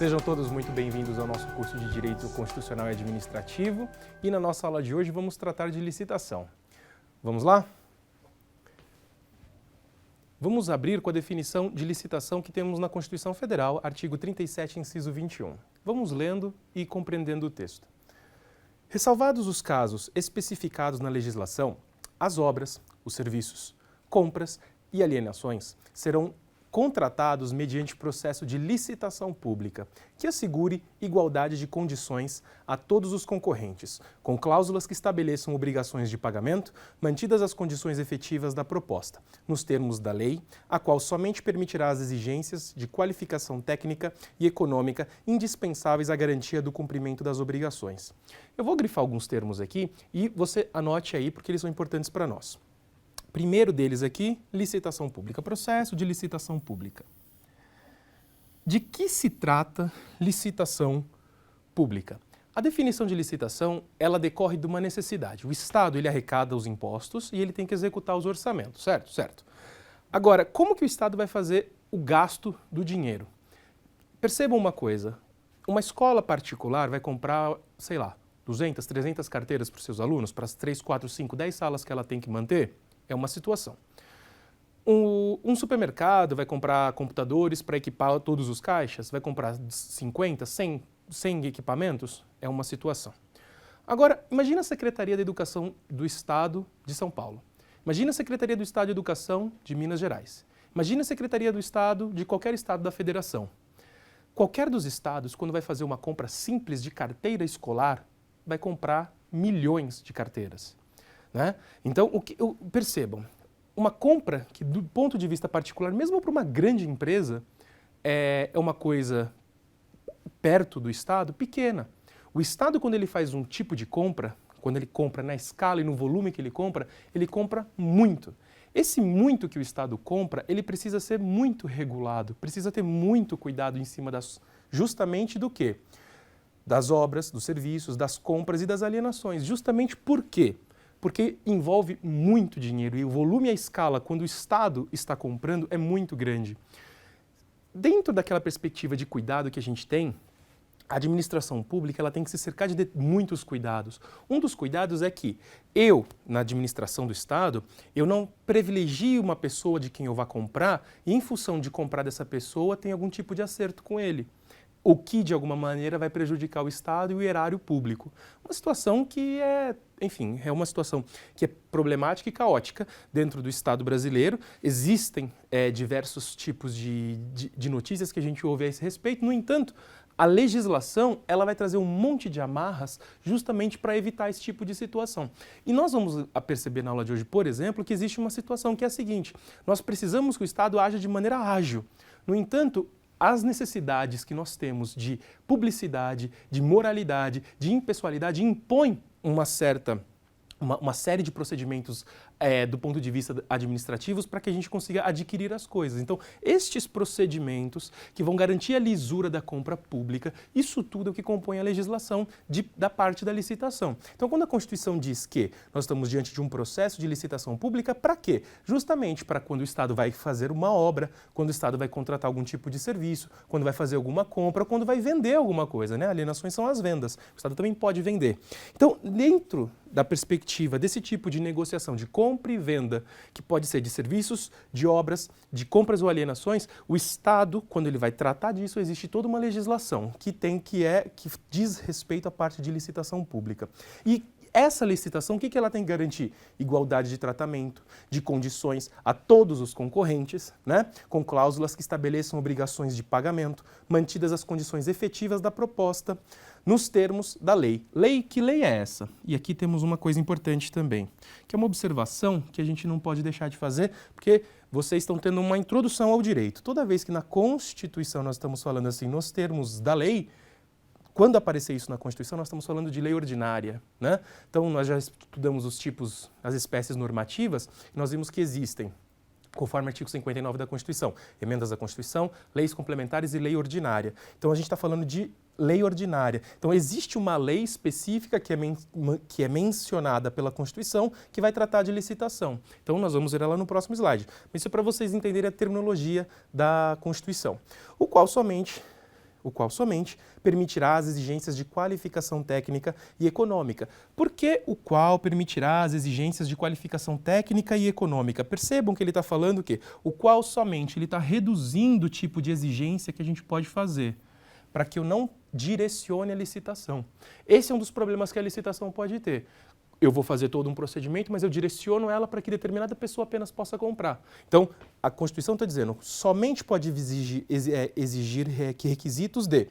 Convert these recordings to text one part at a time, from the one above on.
Sejam todos muito bem-vindos ao nosso curso de Direito Constitucional e Administrativo e na nossa aula de hoje vamos tratar de licitação. Vamos lá? Vamos abrir com a definição de licitação que temos na Constituição Federal, artigo 37, inciso 21. Vamos lendo e compreendendo o texto. Ressalvados os casos especificados na legislação, as obras, os serviços, compras e alienações serão contratados mediante processo de licitação pública, que assegure igualdade de condições a todos os concorrentes, com cláusulas que estabeleçam obrigações de pagamento, mantidas as condições efetivas da proposta, nos termos da lei, a qual somente permitirá as exigências de qualificação técnica e econômica indispensáveis à garantia do cumprimento das obrigações. Eu vou grifar alguns termos aqui e você anote aí porque eles são importantes para nós. Primeiro deles aqui, licitação pública, processo de licitação pública. De que se trata licitação pública? A definição de licitação, ela decorre de uma necessidade. O Estado, ele arrecada os impostos e ele tem que executar os orçamentos, certo? Certo. Agora, como que o Estado vai fazer o gasto do dinheiro? Percebam uma coisa, uma escola particular vai comprar, sei lá, 200, 300 carteiras para os seus alunos, para as 3, 4, 5, 10 salas que ela tem que manter? É uma situação. Um supermercado vai comprar computadores para equipar todos os caixas, vai comprar 50, 100 equipamentos? É uma situação. Agora, imagina a Secretaria de Educação do Estado de São Paulo. Imagina a Secretaria do Estado de Educação de Minas Gerais. Imagina a Secretaria do Estado de qualquer estado da federação. Qualquer dos estados, quando vai fazer uma compra simples de carteira escolar, vai comprar milhões de carteiras. Né? Então, percebam, uma compra que do ponto de vista particular, mesmo para uma grande empresa, é uma coisa perto do Estado, pequena. O Estado, quando ele faz um tipo de compra, quando ele compra na escala e no volume que ele compra muito. Esse muito que o Estado compra, ele precisa ser muito regulado, precisa ter muito cuidado em cima justamente do quê? Das obras, dos serviços, das compras e das alienações. Justamente por quê? Porque envolve muito dinheiro e o volume e a escala, quando o Estado está comprando, é muito grande. Dentro daquela perspectiva de cuidado que a gente tem, a administração pública ela tem que se cercar de muitos cuidados. Um dos cuidados é que eu, na administração do Estado, eu não privilegio uma pessoa de quem eu vá comprar e, em função de comprar dessa pessoa, tem algum tipo de acerto com ele. O que, de alguma maneira, vai prejudicar o Estado e o erário público. Uma situação que é uma situação que é problemática e caótica dentro do Estado brasileiro. Existem diversos tipos de notícias que a gente ouve a esse respeito. No entanto, a legislação ela vai trazer um monte de amarras justamente para evitar esse tipo de situação. E nós vamos perceber na aula de hoje, por exemplo, que existe uma situação que é a seguinte: nós precisamos que o Estado haja de maneira ágil. No entanto, as necessidades que nós temos de publicidade, de moralidade, de impessoalidade impõem uma série de procedimentos do ponto de vista administrativos para que a gente consiga adquirir as coisas. Então, estes procedimentos que vão garantir a lisura da compra pública, isso tudo é o que compõe a legislação da parte da licitação. Então, quando a Constituição diz que nós estamos diante de um processo de licitação pública, para quê? Justamente para quando o Estado vai fazer uma obra, quando o Estado vai contratar algum tipo de serviço, quando vai fazer alguma compra, quando vai vender alguma coisa, né? Alienações são as vendas. O Estado também pode vender. Então, dentro da perspectiva desse tipo de negociação de compra e venda, que pode ser de serviços, de obras, de compras ou alienações, o Estado, quando ele vai tratar disso, existe toda uma legislação que diz respeito à parte de licitação pública. E essa licitação, o que ela tem que garantir? Igualdade de tratamento, de condições a todos os concorrentes, né? Com cláusulas que estabeleçam obrigações de pagamento, mantidas as condições efetivas da proposta, nos termos da lei. Que lei é essa? E aqui temos uma coisa importante também, que é uma observação que a gente não pode deixar de fazer, porque vocês estão tendo uma introdução ao direito. Toda vez que na Constituição nós estamos falando assim, nos termos da lei, quando aparecer isso na Constituição, nós estamos falando de lei ordinária, né? Então, nós já estudamos os tipos, as espécies normativas, e nós vimos que existem, conforme o artigo 59 da Constituição, emendas da Constituição, leis complementares e lei ordinária. Então, a gente está falando de lei ordinária. Então, existe uma lei específica que é mencionada pela Constituição que vai tratar de licitação. Então, nós vamos ver ela no próximo slide. Isso é para vocês entenderem a terminologia da Constituição, o qual somente o qual somente permitirá as exigências de qualificação técnica e econômica. Por que o qual permitirá as exigências de qualificação técnica e econômica? Percebam que ele está falando o quê? O qual somente, ele está reduzindo o tipo de exigência que a gente pode fazer, para que eu não direcione a licitação. Esse é um dos problemas que a licitação pode ter. Eu vou fazer todo um procedimento, mas eu direciono ela para que determinada pessoa apenas possa comprar. Então, a Constituição está dizendo, somente pode exigir requisitos de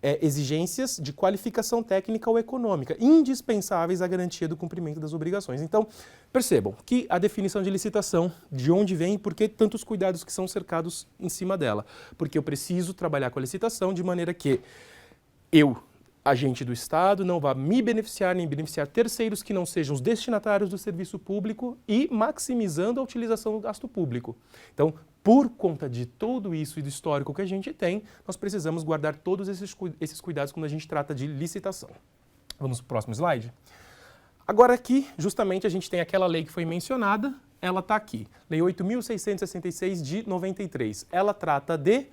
exigências de qualificação técnica ou econômica, indispensáveis à garantia do cumprimento das obrigações. Então, percebam que a definição de licitação, de onde vem e por que tantos cuidados que são cercados em cima dela. Porque eu preciso trabalhar com a licitação de maneira que eu, agente do Estado, não vá me beneficiar nem beneficiar terceiros que não sejam os destinatários do serviço público e maximizando a utilização do gasto público. Então, por conta de tudo isso e do histórico que a gente tem, nós precisamos guardar todos esses cuidados quando a gente trata de licitação. Vamos para o próximo slide? Agora aqui, justamente, a gente tem aquela lei que foi mencionada, ela está aqui. Lei 8.666 de 93. Ela trata de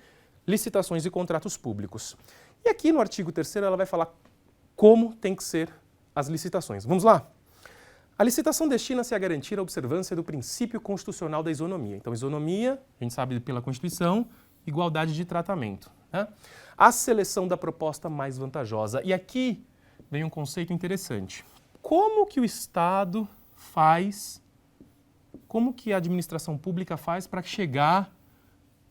licitações e contratos públicos. E aqui no artigo 3º ela vai falar como tem que ser as licitações. Vamos lá? A licitação destina-se a garantir a observância do princípio constitucional da isonomia. Então, isonomia, a gente sabe pela Constituição, igualdade de tratamento, né? A seleção da proposta mais vantajosa. E aqui vem um conceito interessante. Como que o Estado faz, como que a administração pública faz para chegar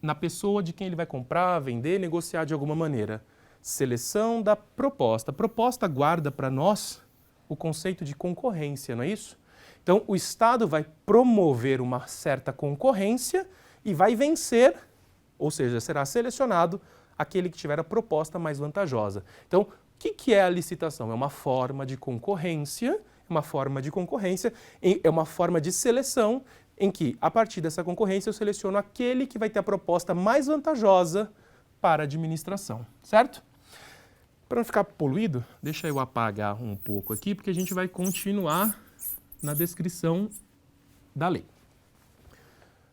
na pessoa de quem ele vai comprar, vender, negociar de alguma maneira? Seleção da proposta. A proposta guarda para nós o conceito de concorrência, não é isso? Então, o Estado vai promover uma certa concorrência e vai vencer, ou seja, será selecionado aquele que tiver a proposta mais vantajosa. Então, o que é a licitação? É uma forma de concorrência, é uma forma de seleção em que, a partir dessa concorrência, eu seleciono aquele que vai ter a proposta mais vantajosa para a administração, certo? Para não ficar poluído, deixa eu apagar um pouco aqui, porque a gente vai continuar na descrição da lei.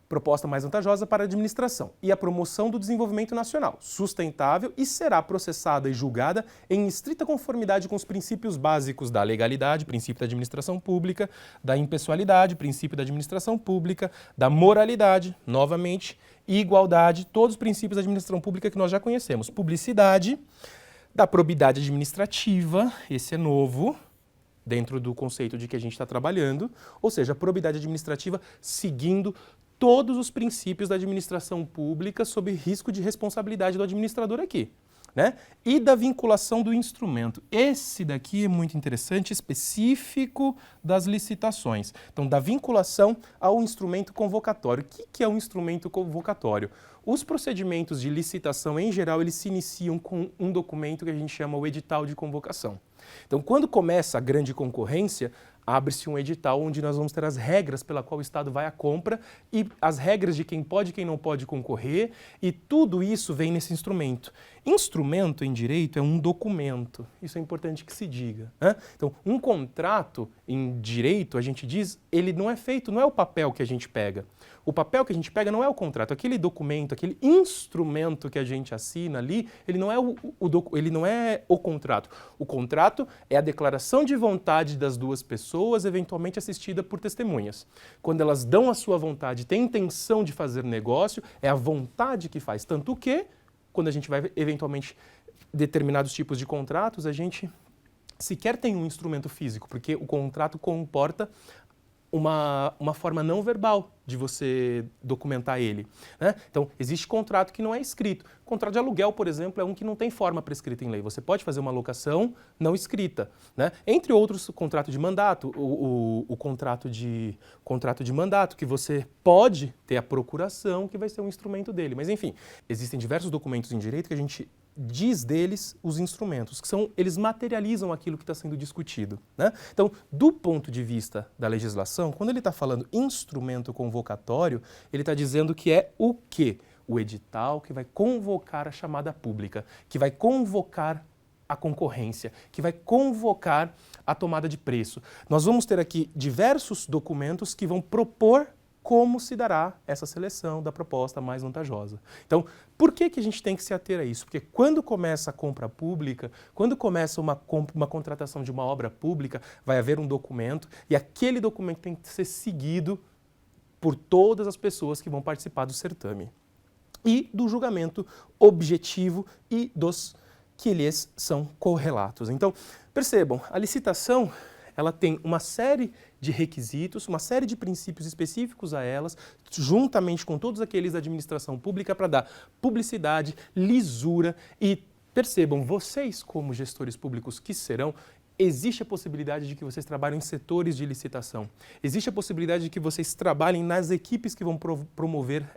Proposta mais vantajosa para a administração e a promoção do desenvolvimento nacional, sustentável e será processada e julgada em estrita conformidade com os princípios básicos da legalidade, princípio da administração pública, da impessoalidade, princípio da administração pública, da moralidade, novamente, e igualdade, todos os princípios da administração pública que nós já conhecemos. Publicidade, da probidade administrativa, esse é novo, dentro do conceito de que a gente está trabalhando, ou seja, a probidade administrativa seguindo todos os princípios da administração pública sob risco de responsabilidade do administrador aqui, né? E da vinculação do instrumento. Esse daqui é muito interessante, específico das licitações. Então, da vinculação ao instrumento convocatório. O que é um instrumento convocatório? Os procedimentos de licitação, em geral, eles se iniciam com um documento que a gente chama o edital de convocação. Então, quando começa a grande concorrência, abre-se um edital onde nós vamos ter as regras pela qual o Estado vai à compra e as regras de quem pode e quem não pode concorrer, e tudo isso vem nesse instrumento. Instrumento em direito é um documento, isso é importante que se diga, né? Então, um contrato em direito, a gente diz, ele não é feito, não é o papel que a gente pega. O papel que a gente pega não é o contrato, aquele documento, aquele instrumento que a gente assina ali, ele não é o contrato. O contrato é a declaração de vontade das duas pessoas, eventualmente assistida por testemunhas. Quando elas dão a sua vontade, têm intenção de fazer negócio, é a vontade que faz. Tanto que, quando a gente vai eventualmente determinados tipos de contratos, a gente sequer tem um instrumento físico, porque o contrato comporta uma forma não verbal de você documentar ele, né? Então, existe contrato que não é escrito. Contrato de aluguel, por exemplo, é um que não tem forma prescrita em lei. Você pode fazer uma locação não escrita, né? Entre outros, o contrato de mandato, o contrato de mandato, que você pode ter a procuração, que vai ser um instrumento dele. Mas, enfim, existem diversos documentos em direito que a gente diz deles os instrumentos, eles materializam aquilo que está sendo discutido, né? Então, do ponto de vista da legislação, quando ele está falando instrumento convocatório, ele está dizendo que é o quê? O edital que vai convocar a chamada pública, que vai convocar a concorrência, que vai convocar a tomada de preço. Nós vamos ter aqui diversos documentos que vão propor como se dará essa seleção da proposta mais vantajosa. Então, por que a gente tem que se ater a isso? Porque quando começa a compra pública, quando começa uma contratação de uma obra pública, vai haver um documento e aquele documento tem que ser seguido por todas as pessoas que vão participar do certame e do julgamento objetivo e dos que lhes são correlatos. Então, percebam, a licitação ela tem uma série de requisitos, uma série de princípios específicos a elas, juntamente com todos aqueles da administração pública, para dar publicidade, lisura e, percebam, vocês como gestores públicos que serão, existe a possibilidade de que vocês trabalhem em setores de licitação. Existe a possibilidade de que vocês trabalhem nas equipes que vão promover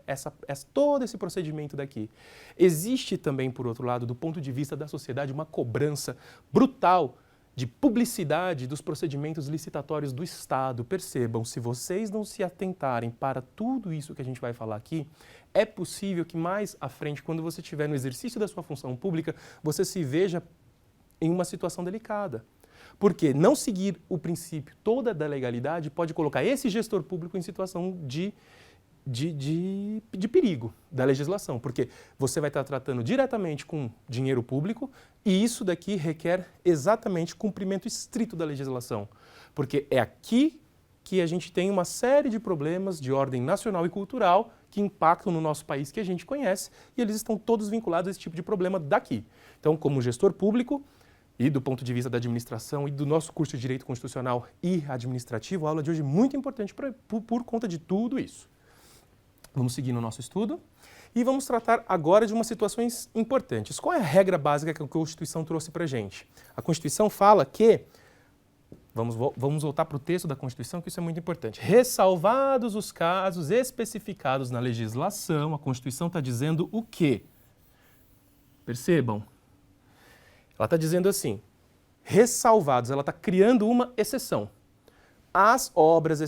todo esse procedimento daqui. Existe também, por outro lado, do ponto de vista da sociedade, uma cobrança brutal de publicidade dos procedimentos licitatórios do Estado. Percebam, se vocês não se atentarem para tudo isso que a gente vai falar aqui, é possível que mais à frente, quando você estiver no exercício da sua função pública, você se veja em uma situação delicada. Porque não seguir o princípio toda da legalidade pode colocar esse gestor público em situação de perigo da legislação, porque você vai estar tratando diretamente com dinheiro público e isso daqui requer exatamente cumprimento estrito da legislação, porque é aqui que a gente tem uma série de problemas de ordem nacional e cultural que impactam no nosso país que a gente conhece e eles estão todos vinculados a esse tipo de problema daqui. Então, como gestor público e do ponto de vista da administração e do nosso curso de Direito Constitucional e Administrativo, a aula de hoje é muito importante por conta de tudo isso. Vamos seguir no nosso estudo e vamos tratar agora de umas situações importantes. Qual é a regra básica que a Constituição trouxe para a gente? A Constituição fala que, vamos voltar para o texto da Constituição, que isso é muito importante. Ressalvados os casos especificados na legislação, a Constituição está dizendo o quê? Percebam, ela está dizendo assim, ressalvados, ela está criando uma exceção. As obras,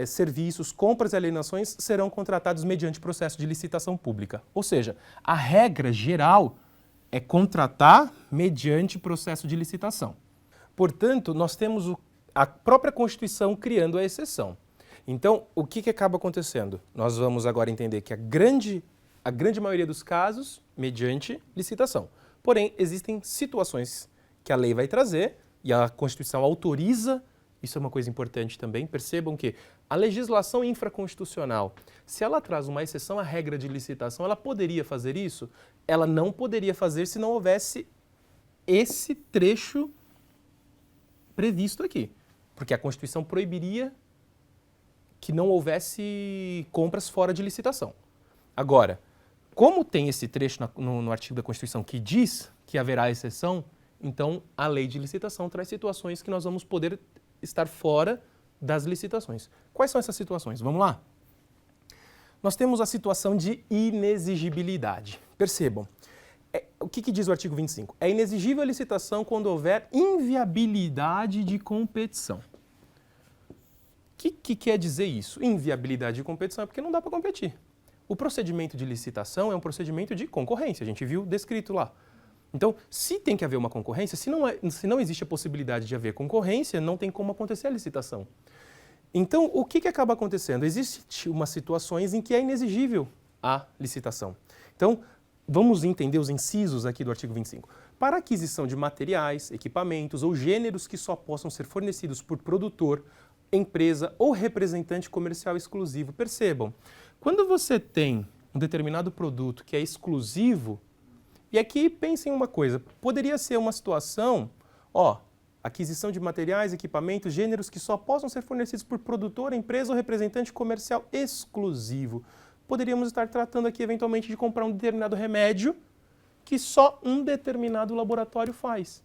serviços, compras e alienações serão contratados mediante processo de licitação pública. Ou seja, a regra geral é contratar mediante processo de licitação. Portanto, nós temos a própria Constituição criando a exceção. Então, o que acaba acontecendo? Nós vamos agora entender que a grande maioria dos casos, mediante licitação. Porém, existem situações que a lei vai trazer e a Constituição autoriza. Isso é uma coisa importante também. Percebam que a legislação infraconstitucional, se ela traz uma exceção à regra de licitação, ela poderia fazer isso? Ela não poderia fazer se não houvesse esse trecho previsto aqui. Porque a Constituição proibiria que não houvesse compras fora de licitação. Agora, como tem esse trecho no artigo da Constituição que diz que haverá exceção, então a lei de licitação traz situações que nós vamos poder estar fora das licitações. Quais são essas situações? Vamos lá? Nós temos a situação de inexigibilidade. Percebam, o que diz o artigo 25? É inexigível a licitação quando houver inviabilidade de competição. O que quer dizer isso? Inviabilidade de competição é porque não dá para competir. O procedimento de licitação é um procedimento de concorrência, a gente viu descrito lá. Então, se tem que haver uma concorrência, se não existe a possibilidade de haver concorrência, não tem como acontecer a licitação. Então, o que acaba acontecendo? Existem umas situações em que é inexigível a licitação. Então, vamos entender os incisos aqui do artigo 25. Para aquisição de materiais, equipamentos ou gêneros que só possam ser fornecidos por produtor, empresa ou representante comercial exclusivo. Percebam, quando você tem um determinado produto que é exclusivo, e aqui pensem uma coisa, poderia ser uma situação, aquisição de materiais, equipamentos, gêneros que só possam ser fornecidos por produtor, empresa ou representante comercial exclusivo. Poderíamos estar tratando aqui eventualmente de comprar um determinado remédio que só um determinado laboratório faz.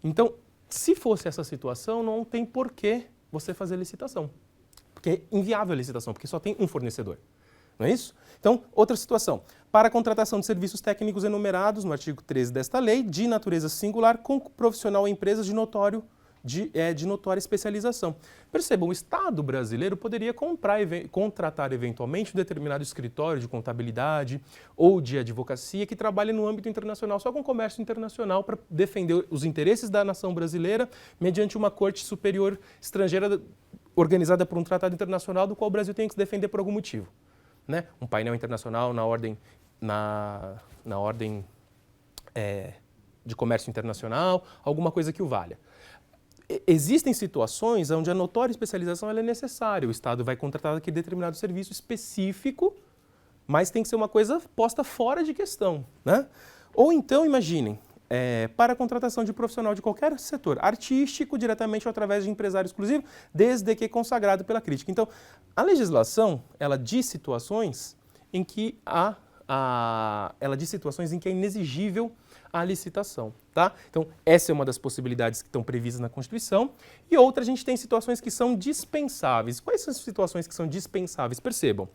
Então, se fosse essa situação, não tem porquê você fazer licitação. Porque é inviável a licitação, porque só tem um fornecedor. Não é isso? Então, outra situação. Para a contratação de serviços técnicos enumerados no artigo 13 desta lei, de natureza singular, com profissional ou empresas de notória especialização. Percebam, o Estado brasileiro poderia contratar eventualmente um determinado escritório de contabilidade ou de advocacia que trabalhe no âmbito internacional, só com comércio internacional, para defender os interesses da nação brasileira mediante uma corte superior estrangeira organizada por um tratado internacional do qual o Brasil tem que se defender por algum motivo, né? Um painel internacional na ordem de comércio internacional, alguma coisa que o valha. Existem situações onde a notória especialização ela é necessária. O Estado vai contratar aquele determinado serviço específico, mas tem que ser uma coisa posta fora de questão, né? Ou então, imaginem, para a contratação de profissional de qualquer setor, artístico, diretamente ou através de empresário exclusivo, desde que consagrado pela crítica. Então, a legislação, ela diz situações em que é inexigível a licitação, tá? Então, essa é uma das possibilidades que estão previstas na Constituição. E outra, a gente tem situações que são dispensáveis. Quais são as situações que são dispensáveis? Percebam.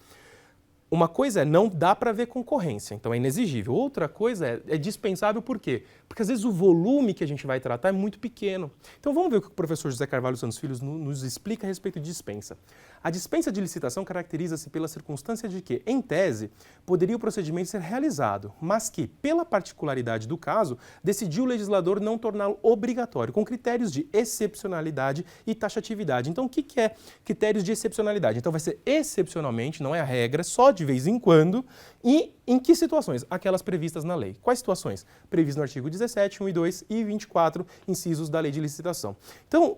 Uma coisa é não dá para ver concorrência, então é inexigível. Outra coisa é dispensável por quê? Porque às vezes o volume que a gente vai tratar é muito pequeno. Então vamos ver o que o professor José Carvalho Santos Filho nos explica a respeito de dispensa. A dispensa de licitação caracteriza-se pela circunstância de que, em tese, poderia o procedimento ser realizado, mas que, pela particularidade do caso, decidiu o legislador não torná-lo obrigatório, com critérios de excepcionalidade e taxatividade. Então o que é critérios de excepcionalidade? Então vai ser excepcionalmente, não é a regra, só de vez em quando, e em que situações? Aquelas previstas na lei. Quais situações? Previstas no artigo 17, 1 e 2 e 24, incisos da lei de licitação. Então,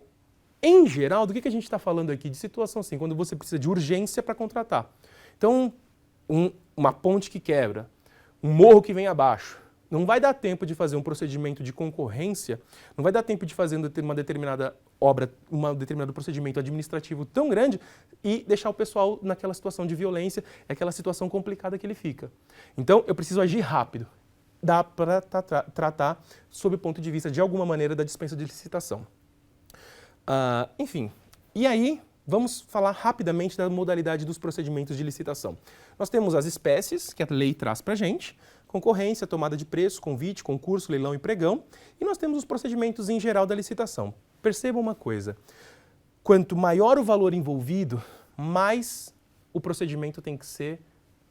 em geral, do que a gente está falando aqui? De situação assim, quando você precisa de urgência para contratar. Então, uma ponte que quebra, um morro que vem abaixo, não vai dar tempo de fazer um procedimento de concorrência, não vai dar tempo de fazer uma determinada obra, um determinado procedimento administrativo tão grande e deixar o pessoal naquela situação de violência, aquela situação complicada que ele fica. Então, eu preciso agir rápido. Dá para tratar sob o ponto de vista, de alguma maneira, da dispensa de licitação. Enfim, e aí vamos falar rapidamente da modalidade dos procedimentos de licitação. Nós temos as espécies, que a lei traz para a gente, concorrência, tomada de preço, convite, concurso, leilão e pregão, e nós temos os procedimentos em geral da licitação. Percebam uma coisa, quanto maior o valor envolvido, mais o procedimento tem que ser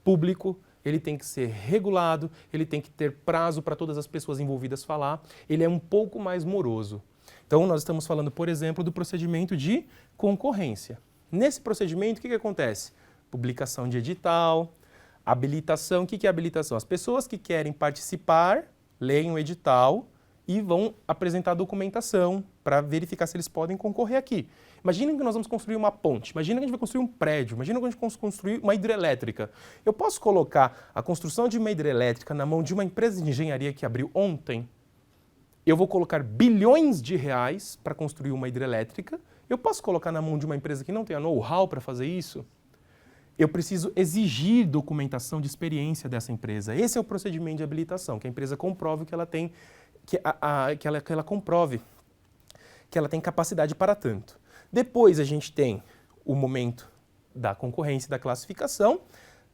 público, ele tem que ser regulado, ele tem que ter prazo para todas as pessoas envolvidas falar, ele é um pouco mais moroso. Então, nós estamos falando, por exemplo, do procedimento de concorrência. Nesse procedimento, o que acontece? Publicação de edital, habilitação. O que é habilitação? As pessoas que querem participar, leem o edital e vão apresentar documentação para verificar se eles podem concorrer aqui. Imaginem que nós vamos construir uma ponte, imagina que a gente vai construir um prédio, imagina que a gente vai construir uma hidrelétrica. Eu posso colocar a construção de uma hidrelétrica na mão de uma empresa de engenharia que abriu ontem? Eu vou colocar bilhões de reais para construir uma hidrelétrica. Eu posso colocar na mão de uma empresa que não tenha know-how para fazer isso? Eu preciso exigir documentação de experiência dessa empresa. Esse é o procedimento de habilitação, que a empresa comprove que ela tem, que ela comprove que ela tem capacidade para tanto. Depois a gente tem o momento da concorrência e da classificação.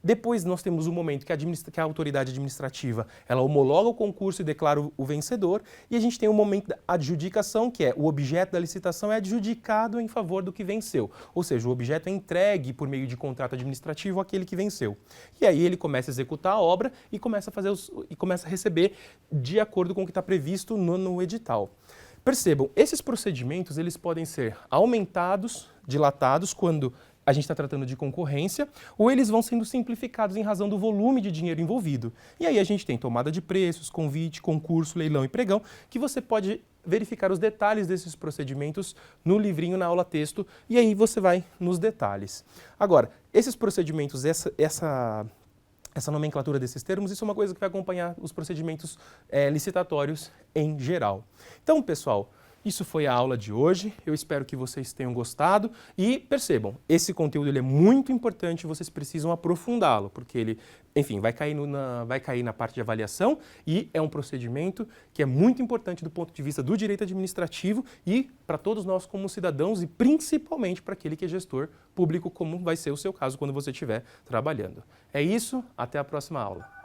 Depois nós temos o momento que a autoridade administrativa ela homologa o concurso e declara o vencedor. E a gente tem o momento da adjudicação, que é o objeto da licitação é adjudicado em favor do que venceu. Ou seja, o objeto é entregue por meio de contrato administrativo àquele que venceu. E aí ele começa a executar a obra e começa a receber de acordo com o que está previsto no edital. Percebam, esses procedimentos eles podem ser aumentados, dilatados quando a gente está tratando de concorrência, ou eles vão sendo simplificados em razão do volume de dinheiro envolvido. E aí a gente tem tomada de preços, convite, concurso, leilão e pregão, que você pode verificar os detalhes desses procedimentos no livrinho, na aula texto, e aí você vai nos detalhes. Agora, esses procedimentos, essa nomenclatura desses termos, isso é uma coisa que vai acompanhar os procedimentos licitatórios em geral. Então, pessoal, isso foi a aula de hoje, eu espero que vocês tenham gostado e percebam, esse conteúdo ele é muito importante, vocês precisam aprofundá-lo, porque ele, enfim, vai cair na parte de avaliação e é um procedimento que é muito importante do ponto de vista do direito administrativo e para todos nós como cidadãos e principalmente para aquele que é gestor público, como vai ser o seu caso quando você estiver trabalhando. É isso, até a próxima aula.